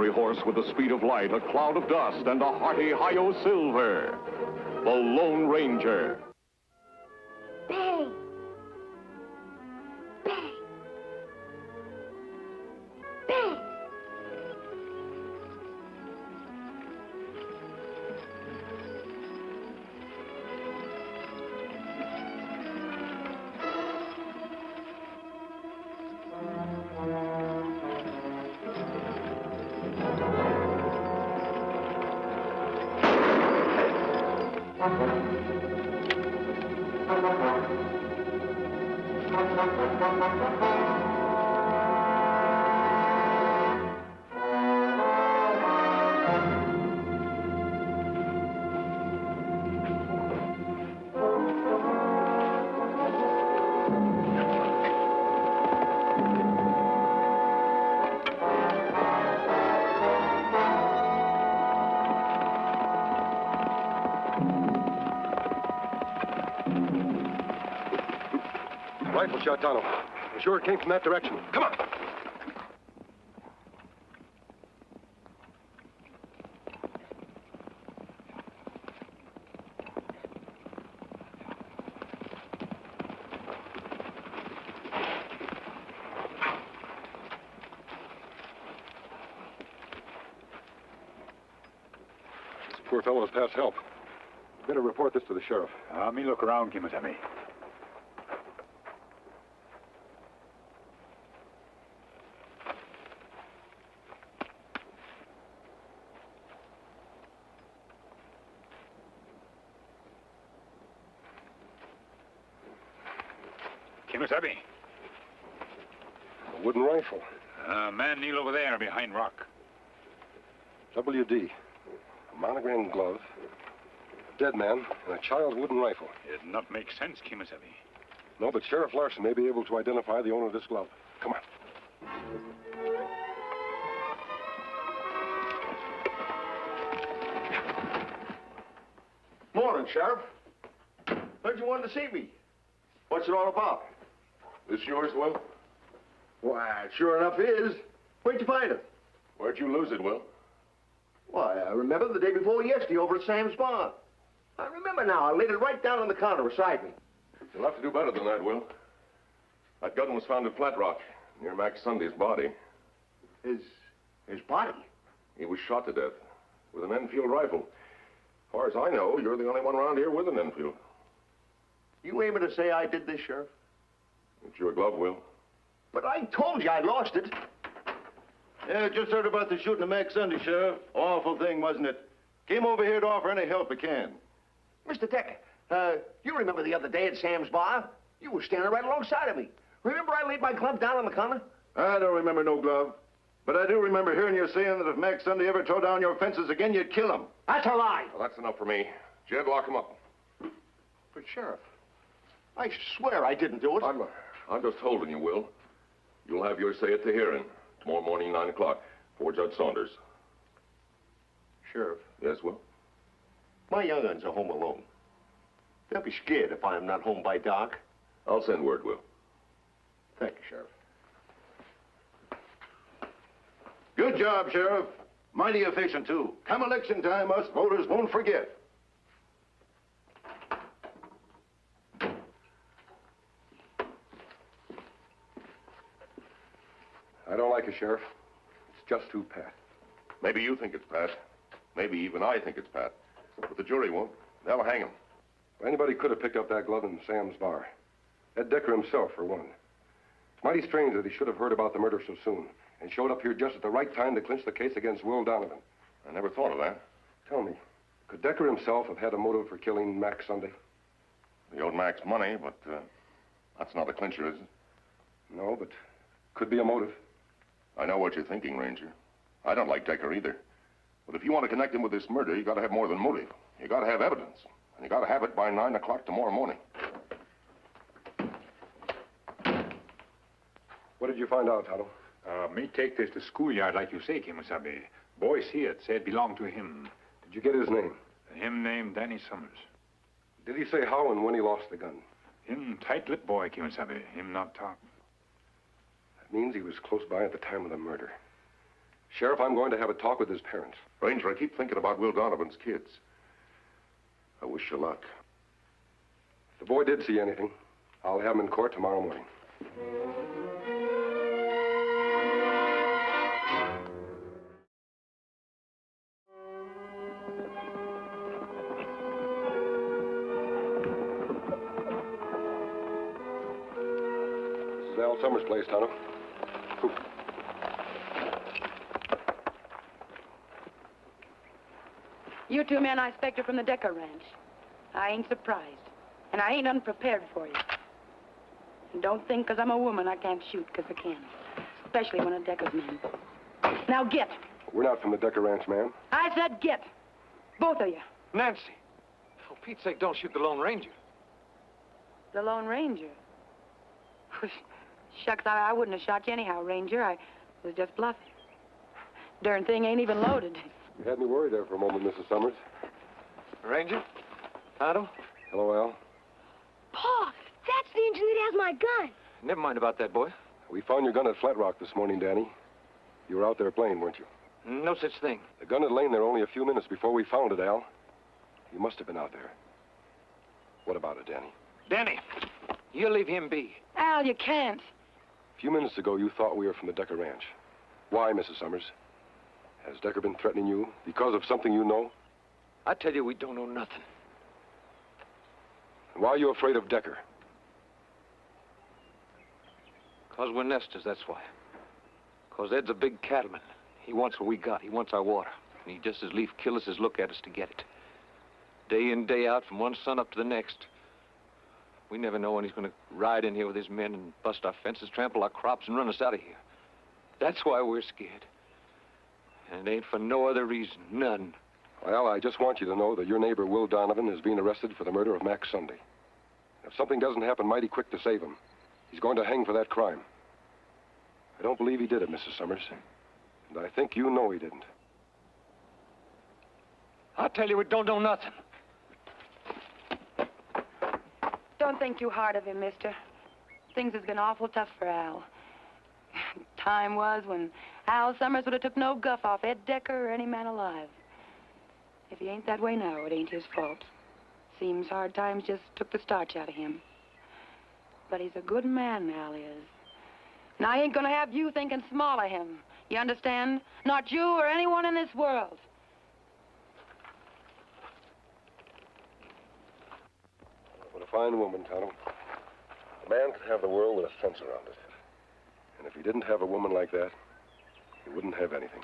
ordinary horse with the speed of light, a cloud of dust, and a hearty hi-yo silver. The Lone Ranger. Bang! Bang! Bang! Rifle shot, Tonto. I'm sure it came from that direction. Come on. This poor fellow has passed help. Better report this to the sheriff. Me look around, Kemo Sabe. Kemo Sabe. A wooden rifle. Man kneel over there behind rock. WD. A monogrammed glove. A dead man and a child's wooden rifle. It not make sense, Kemo Sabe. No, but Sheriff Larson may be able to identify the owner of this glove. Come on. Morning, Sheriff. Heard you wanted to see me. What's it all about? This yours, Will? Why, sure enough is. Where'd you find it? Where'd you lose it, Will? Why, I remember the day before yesterday over at Sam's barn. I remember now. I laid it right down on the counter beside me. You'll have to do better than that, Will. That gun was found at Flat Rock, near Max Sunday's body. His body? He was shot to death with an Enfield rifle. As far as I know, you're the only one around here with an Enfield. You able to say I did this, Sheriff? It's your glove, Will. But I told you I lost it. Yeah, just heard about the shooting of Max Sunday, Sheriff. Awful thing, wasn't it? Came over here to offer any help I can. Mr. Decker, you remember the other day at Sam's bar? You were standing right alongside of me. Remember I laid my glove down on the counter? I don't remember no glove. But I do remember hearing you saying that if Max Sunday ever tore down your fences again, you'd kill him. That's a lie. Well, that's enough for me. Jed, lock him up. But, Sheriff, I swear I didn't do it. I'm just holding you, Will. You'll have your say at the hearing tomorrow morning, 9 o'clock, before Judge Saunders. Sheriff. Yes, Will? My young uns are home alone. They'll be scared if I'm not home by dark. I'll send word, Will. Thank you, Sheriff. Good job, Sheriff. Mighty efficient, too. Come election time, us voters won't forget. I don't like it, Sheriff. It's just too pat. Maybe you think it's Pat. Maybe even I think it's Pat. But the jury won't. They'll hang him. Anybody could have picked up that glove in Sam's bar. Ed Decker himself, for one. It's mighty strange that he should have heard about the murder so soon and showed up here just at the right time to clinch the case against Will Donovan. I never thought of that. Tell me, could Decker himself have had a motive for killing Max Sunday? He owed Max money, but that's not a clincher, is it? No, but could be a motive. I know what you're thinking, Ranger. I don't like Decker either. But if you want to connect him with this murder, you got to have more than motive. You got to have evidence. And you got to have it by 9 o'clock tomorrow morning. What did you find out, Tonto? Me take this to schoolyard, like you say, Kemo Sabe. Boy see it, say it belonged to him. Did you get his name? Him named Danny Summers. Did he say how and when he lost the gun? Him tight-lipped boy, Kemo Sabe. Him not talk. That means he was close by at the time of the murder. Sheriff, I'm going to have a talk with his parents. Ranger, I keep thinking about Will Donovan's kids. I wish you luck. If the boy did see anything, I'll have him in court tomorrow morning. This is Al Summers' place, Tonto. You two men I expected from the Decker Ranch. I ain't surprised. And I ain't unprepared for you. And don't think 'cause I'm a woman I can't shoot, 'cause I can. Especially when a Decker's man. Now get. We're not from the Decker Ranch, ma'am. I said get. Both of you. Nancy, for Pete's sake, don't shoot the Lone Ranger. The Lone Ranger. Shucks, I wouldn't have shot you anyhow, Ranger. I was just bluffing. Darn thing ain't even loaded. You had me worried there for a moment, Mrs. Summers. Ranger? Tonto? Hello, Al. Pa, that's the engine that has my gun. Never mind about that, boy. We found your gun at Flat Rock this morning, Danny. You were out there playing, weren't you? No such thing. The gun had lain there only a few minutes before we found it, Al. You must have been out there. What about it, Danny? Danny, you leave him be. Al, you can't. A few minutes ago, you thought we were from the Decker Ranch. Why, Mrs. Summers? Has Decker been threatening you because of something you know? I tell you, we don't know nothing. And why are you afraid of Decker? 'Cause we're nesters, that's why. 'Cause Ed's a big cattleman. He wants what we got. He wants our water. And he'd just as lief kill us as look at us to get it. Day in, day out, from one sun up to the next. We never know when he's going to ride in here with his men and bust our fences, trample our crops, and run us out of here. That's why we're scared. And it ain't for no other reason. None. Well, I just want you to know that your neighbor, Will Donovan, is being arrested for the murder of Max Sunday. If something doesn't happen mighty quick to save him, he's going to hang for that crime. I don't believe he did it, Mrs. Summers. And I think you know he didn't. I tell you, we don't know nothing. Don't think too hard of him, mister. Things has been awful tough for Al. Time was when Al Summers would have took no guff off Ed Decker or any man alive. If he ain't that way now, it ain't his fault. Seems hard times just took the starch out of him. But he's a good man, Al is. And I ain't gonna have you thinking small of him. You understand? Not you or anyone in this world. What a fine woman, Tonto. A man could have the world with a fence around it. And if he didn't have a woman like that, he wouldn't have anything.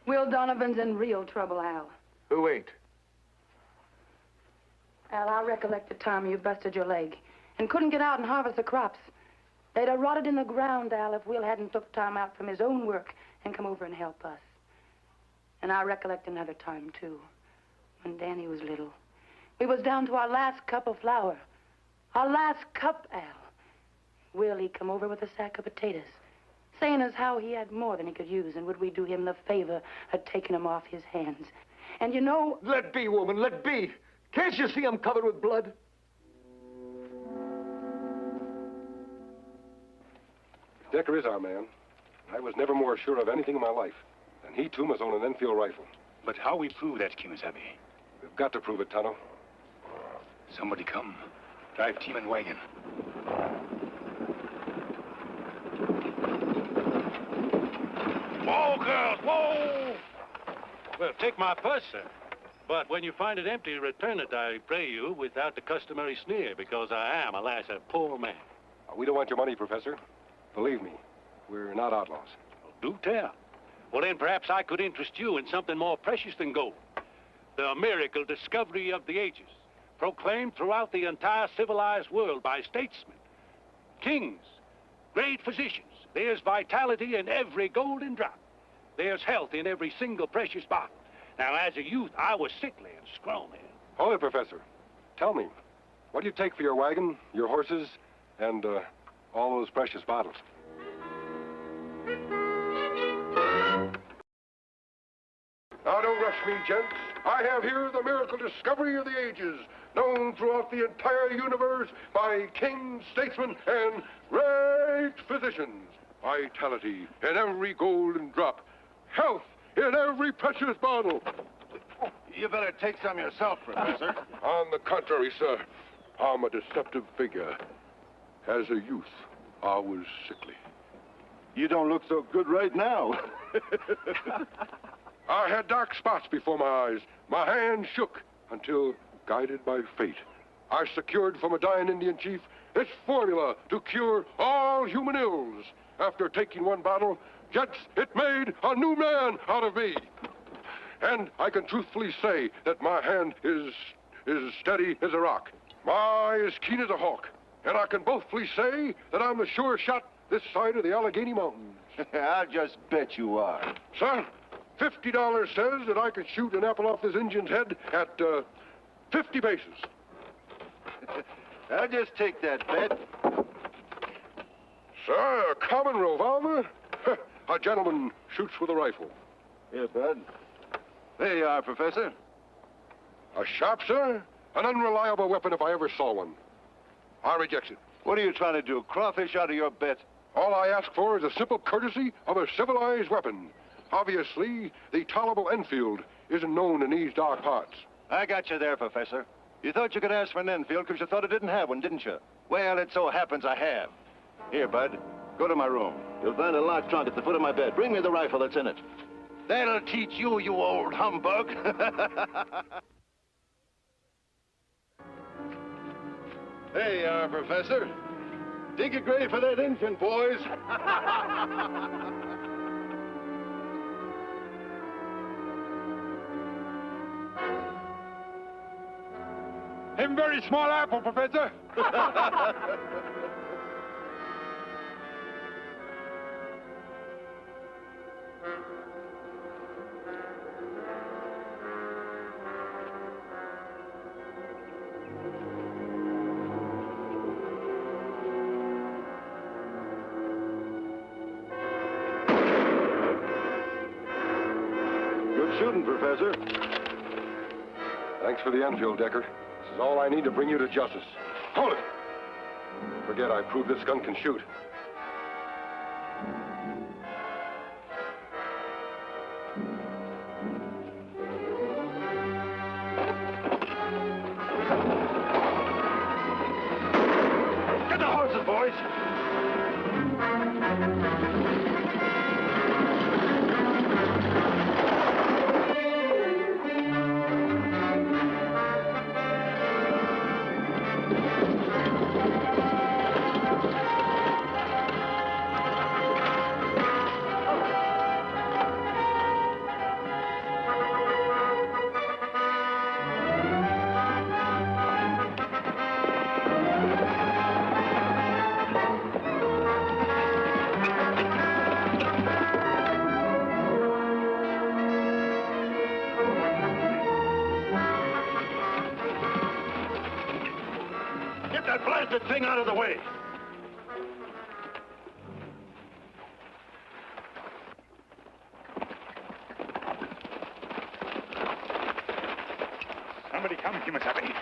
Will Donovan's in real trouble, Al. Who ain't? Al, I recollect the time you busted your leg and couldn't get out and harvest the crops. They'd have rotted in the ground, Al, if Will hadn't took time out from his own work and come over and help us. And I recollect another time, too, when Danny was little. We was down to our last cup of flour. Our last cup, Al. Will, he come over with a sack of potatoes, saying as how he had more than he could use, and would we do him the favor of taking them off his hands. And you know... Let be, woman, let be. Can't you see I'm covered with blood? Decker is our man. I was never more sure of anything in my life. And he, too, must own an Enfield rifle. But how we prove that, Kemo Sabe? We've got to prove it, Tonto. Somebody come. Drive team and wagon. Whoa, girls, whoa! Well, take my purse, sir. But when you find it empty, return it, I pray you, without the customary sneer, because I am, alas, a poor man. We don't want your money, Professor. Believe me, we're not outlaws. Well, do tell. Well, then perhaps I could interest you in something more precious than gold. The miracle discovery of the ages, proclaimed throughout the entire civilized world by statesmen, kings, great physicians. There's vitality in every golden drop. There's health in every single precious bottle. Now, as a youth, I was sickly and scrawny. Hold it, Professor. Tell me, what do you take for your wagon, your horses, and all those precious bottles? Now, don't Wash me, gents. I have here the miracle discovery of the ages, known throughout the entire universe by kings, statesmen, and great physicians. Vitality in every golden drop. Health in every precious bottle. You better take some yourself, Professor. On the contrary, sir, I'm a deceptive figure. As a youth, I was sickly. You don't look so good right now. I had dark spots before my eyes. My hands shook until, guided by fate, I secured from a dying Indian chief this formula to cure all human ills. After taking one bottle, gents, it made a new man out of me. And I can truthfully say that my hand is steady as a rock. My eye is keen as a hawk. And I can boastfully say that I'm the sure shot this side of the Allegheny Mountains. I'll just bet you are. Sir, $50 says that I could shoot an apple off this Indian's head at 50 paces. I'll just take that bet. Sir, a common revolver? A gentleman shoots with a rifle. Here, Bud. There you are, Professor. A sharp, sir? An unreliable weapon if I ever saw one. I reject it. What are you trying to do, crawfish out of your bet? All I ask for is a simple courtesy of a civilized weapon. Obviously, the tolerable Enfield isn't known in these dark parts. I got you there, Professor. You thought you could ask for an Enfield because you thought it didn't have one, didn't you? Well, it so happens I have. Here, Bud, go to my room. You'll find a locked trunk at the foot of my bed. Bring me the rifle that's in it. That'll teach you, you old humbug. There you are, Professor. Dig a grave for that Injun, boys. Him very small apple, Professor. Good shooting, Professor. Thanks for the Enfield, Decker. This is all I need to bring you to justice. Hold it! Forget I proved this gun can shoot. Get the horses, boys. Get that blasted thing out of the way. Somebody come, Kemo Sabe.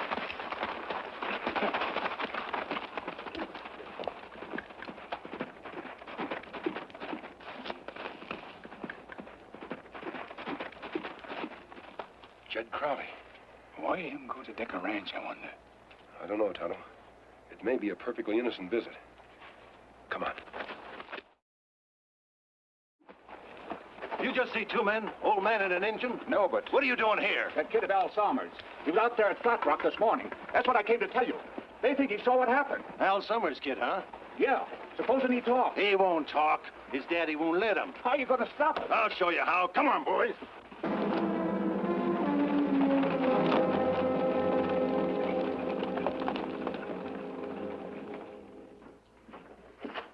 Jed Crowley. Why him go to Decker Ranch, I wonder? I don't know, Tonto. It may be a perfectly innocent visit. Come on. You just see two men, old man and an Injun? No, but... What are you doing here? That kid of Al Somers. He was out there at Flat Rock this morning. That's what I came to tell you. They think he saw what happened. Al Summers' kid, huh? Yeah. Supposing he talked. He won't talk. His daddy won't let him. How are you going to stop it? I'll show you how. Come on, boys.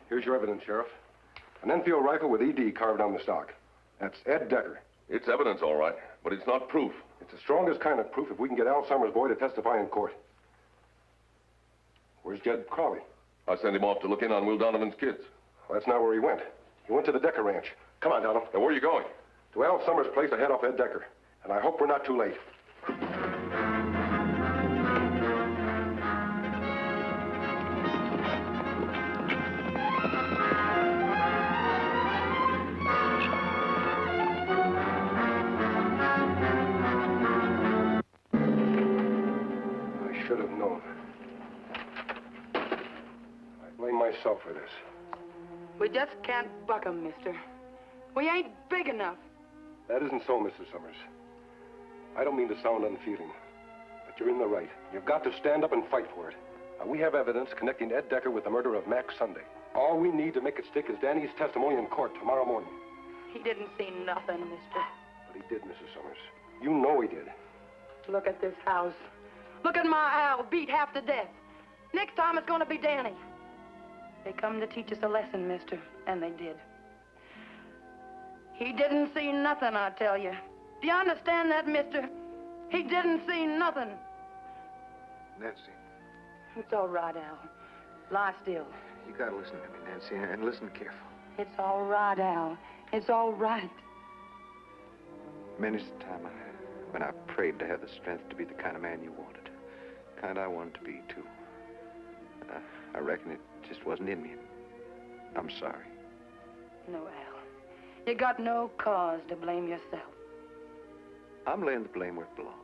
Here's your evidence, Sheriff. An Enfield rifle with ED carved on the stock. That's Ed Decker. It's evidence, all right, but it's not proof. It's the strongest kind of proof if we can get Al Summers' boy to testify in court. Where's Jed Crowley? I sent him off to look in on Will Donovan's kids. Well, that's not where he went. He went to the Decker Ranch. Come on, Tonto. Now, where are you going? To Al Summers' place ahead off Ed Decker. And I hope we're not too late. I should have known. I blame myself for this. We just can't buck 'em, mister. We ain't big enough. That isn't so, Mrs. Summers. I don't mean to sound unfeeling, but you're in the right. You've got to stand up and fight for it. Now, we have evidence connecting Ed Decker with the murder of Max Sunday. All we need to make it stick is Danny's testimony in court tomorrow morning. He didn't see nothing, mister. But he did, Mrs. Summers. You know he did. Look at this house. Look at my Al, beat half to death. Next time it's gonna be Danny. They come to teach us a lesson, mister, and they did. He didn't see nothing, I tell you. Do you understand that, mister? He didn't see nothing. Nancy, It's all right, Al. Lie still. you gotta listen to me, Nancy, and listen careful. It's all right, Al. It's all right. Many's the time when I prayed to have the strength to be the kind of man you wanted. The kind I wanted to be, too. I reckon it just wasn't in me. I'm sorry. No, Al. You got no cause to blame yourself. I'm laying the blame where it belongs.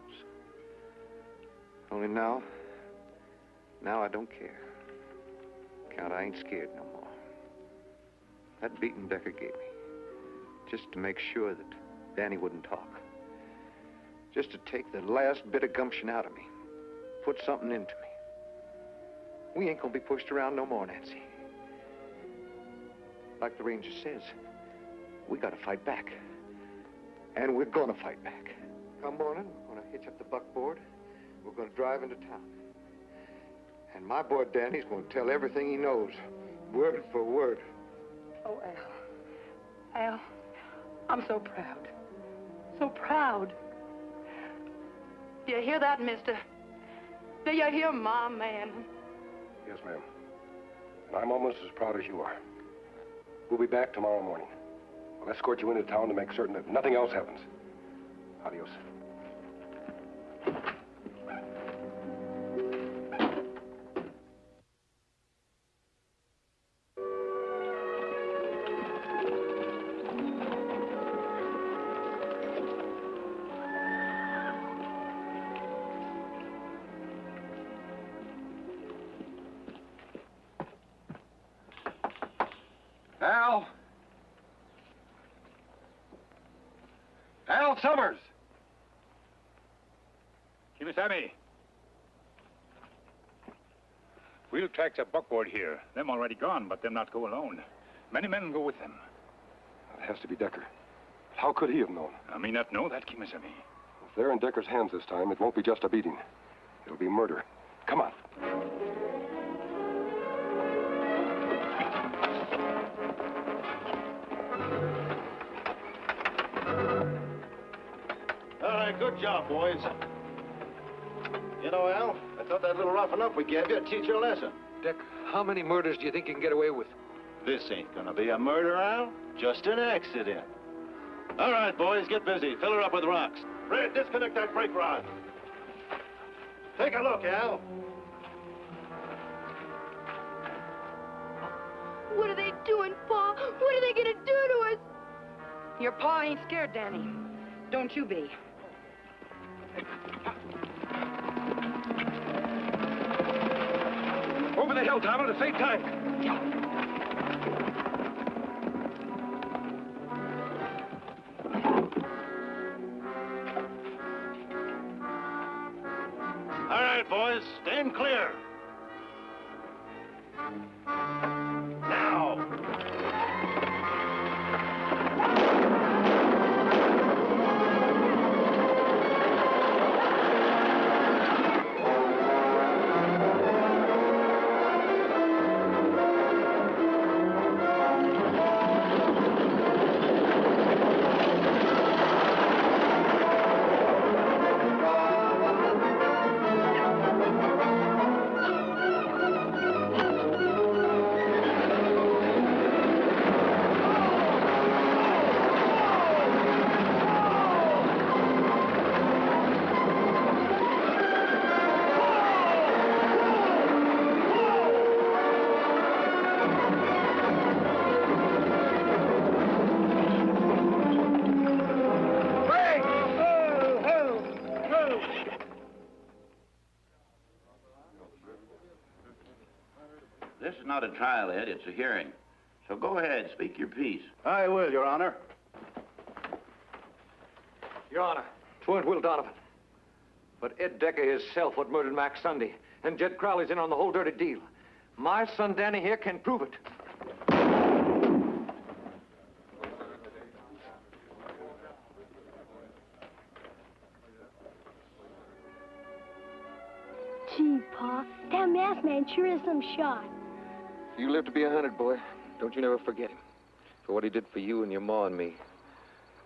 Only now I don't care. Count, I ain't scared no more. That beating Decker gave me, just to make sure that Danny wouldn't talk. Just to take the last bit of gumption out of me. Put something into me. We ain't gonna be pushed around no more, Nancy. Like the ranger says, we gotta fight back. And we're gonna fight back. Come morning, we're gonna hitch up the buckboard. We're gonna drive into town. And my boy Danny's gonna tell everything he knows, word for word. Oh, Al. Al, I'm so proud. So proud. Do you hear that, mister? Do you hear my man? Yes, ma'am. And I'm almost as proud as you are. We'll be back tomorrow morning. I'll escort you into town to make certain that nothing else happens. Adios. Al! Al Summers! Kemo Sabe. Wheel tracks a buckboard here. Them already gone, but them not go alone. Many men go with them. It has to be Decker. How could he have known? I may not know that, Kemo Sabe. If they're in Decker's hands this time, it won't be just a beating. It'll be murder. Come on. All right, good job, boys. You know, Al, I thought that little roughing up we gave you would teach you a lesson. Dick, how many murders do you think you can get away with? This ain't gonna be a murder, Al. Just an accident. All right, boys, get busy. Fill her up with rocks. Reid, disconnect that brake rod. Take a look, Al. What are they doing, Pa? What are they gonna do to us? Your pa ain't scared, Danny. Don't you be. Over the hill, Tom, at the same time. All right, boys, stand clear. Now. is not a trial, Ed. It's a hearing. So go ahead, speak your piece. I will, Your Honor. Your Honor, 'twant Will Donovan. But Ed Decker himself what murdered Max Sunday. And Jed Crowley's in on the whole dirty deal. My son Danny here can prove it. Gee, Pa, that masked man sure is some shot. You live to be 100, boy. Don't you never forget him. For what he did for you and your ma and me.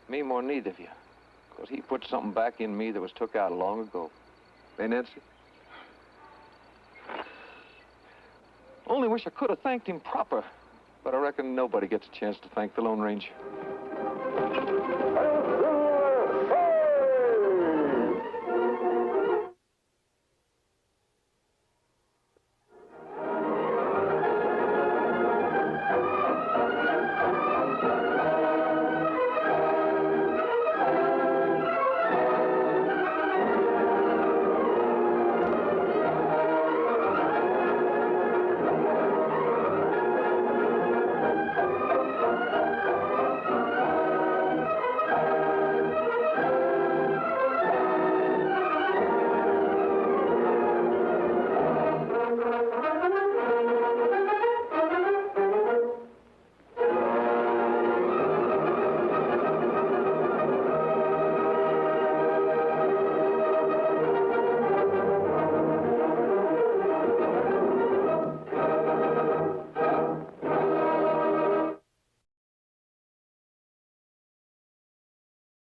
Me more than neither of you. Because he put something back in me that was took out long ago. Hey, Nancy? Only wish I could have thanked him proper. But I reckon nobody gets a chance to thank the Lone Ranger.